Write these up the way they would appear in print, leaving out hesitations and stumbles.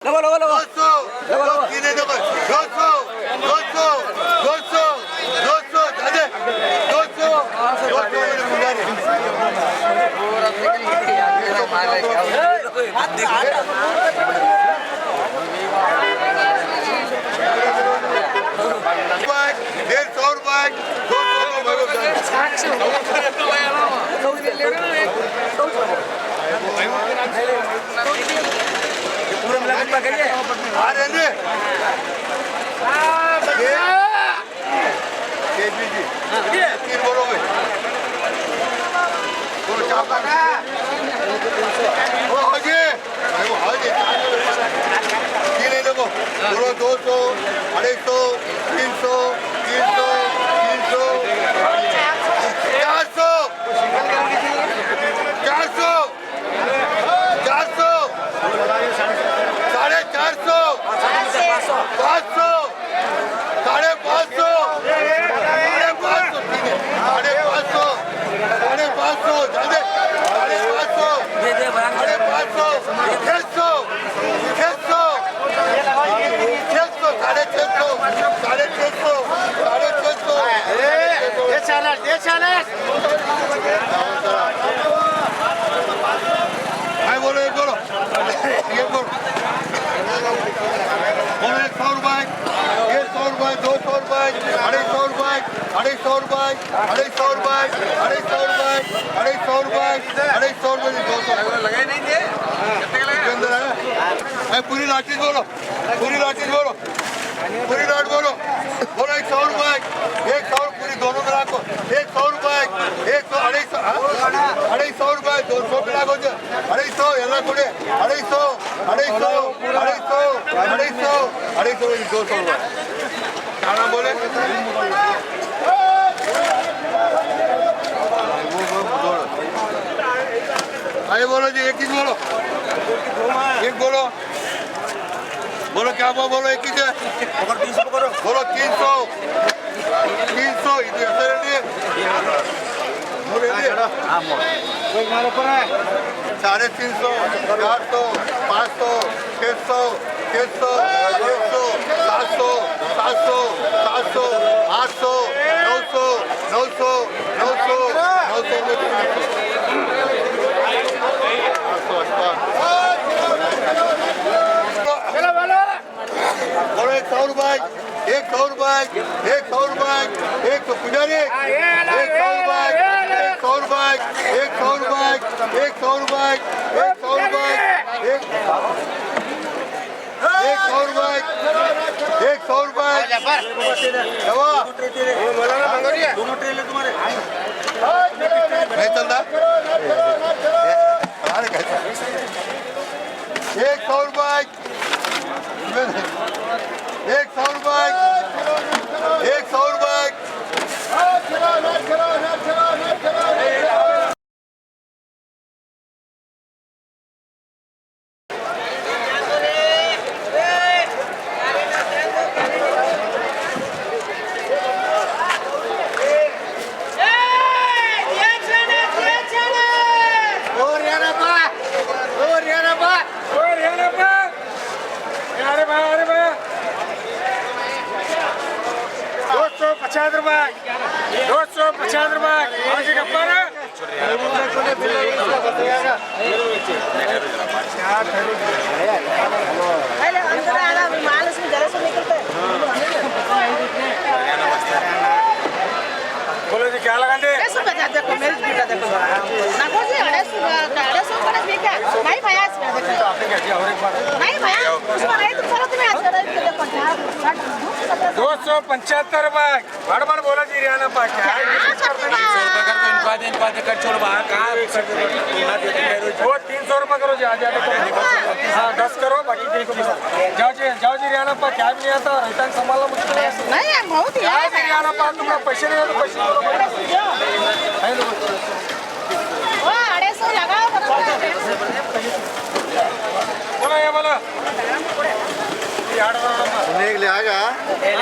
Luego, luego, luego. Luego, luego. Tiene luego. पूरा मिला के करिए अरे ने केबीजी की बोलो भाई बोलो चापा ओ आगे वो आगे किने देखो बोलो 200 250 300 बोलो एक बोलो ये बोलो बोलो 100 रुपए 100 रुपए 200 रुपए 250 रुपए 250 रुपए 250 रुपए 250 रुपए 250 रुपए 250 रुपए 200 लगाए नहीं थे कितने अंदर है पूरी लाठी बोलो पूरी लाठी बोलो पूरी लाट बोलो बोलो 100 रुपए 100 पूरी दोनों मिला को 100 रुपए 100 250 रुपए 200 मिला को 250 ಎಲ್ಲ ಕೊಡಿ 250 200 रुपए खाना बोले आए बोलो जी एक ही बोलो एक बोलो बोलो क्या हुआ बोलो एक ही से बोलो 300 ಇದು ಹೆಸರಲ್ಲಿ साढ़े 300 400 500 600 700 800 900 बोलो 100 रुपए 100 रुपए 100 रुपए 100 पुजारी 100 रुपए 100 रुपए 100 रुपए 100 रुपए 100 रुपए 100 रुपए 100 रुपए दवा दोनों ट्रेलर तुम्हारे नहीं चलता 100 रुपए 100 रुपए 100 रुपए बोलो जी क्या लगा दे देखो मेरी बेटा देखो ना को जी 250 का बेटा नहीं भैया नहीं भैया उसमें नहीं तो चलो तुम्हें आज कर देखो 275 रुपए बड़ बोला जी रियाना पा क्या 100 रुपए कर छोड़ बाहर कहाँ वो 300 रुपए करो जी आ जाए हाँ 10 करो बाकी देखो जाओ जी रियाना पा क्या भी नहीं आता रिटर्न संभालना मुश्किल है नहीं है बहुत ही है रियाना पा तुमने पैसे नहीं तो पैसे वो 250 लगाओ बोला ये बोला ले आगा नहीं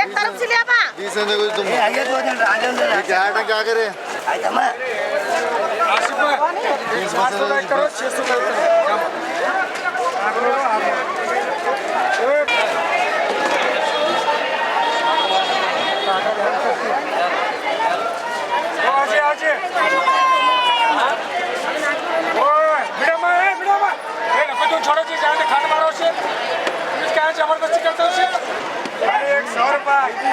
एक तरफ से ले बा 20 कुछ तुम क्या करे आशिफ भाई 500 लाइक करो 600 लाइक करो आजे तू छोड़ो जी जाने खाट मारो से क्या जबरदस्ती करते हो से अरे 100 रुपये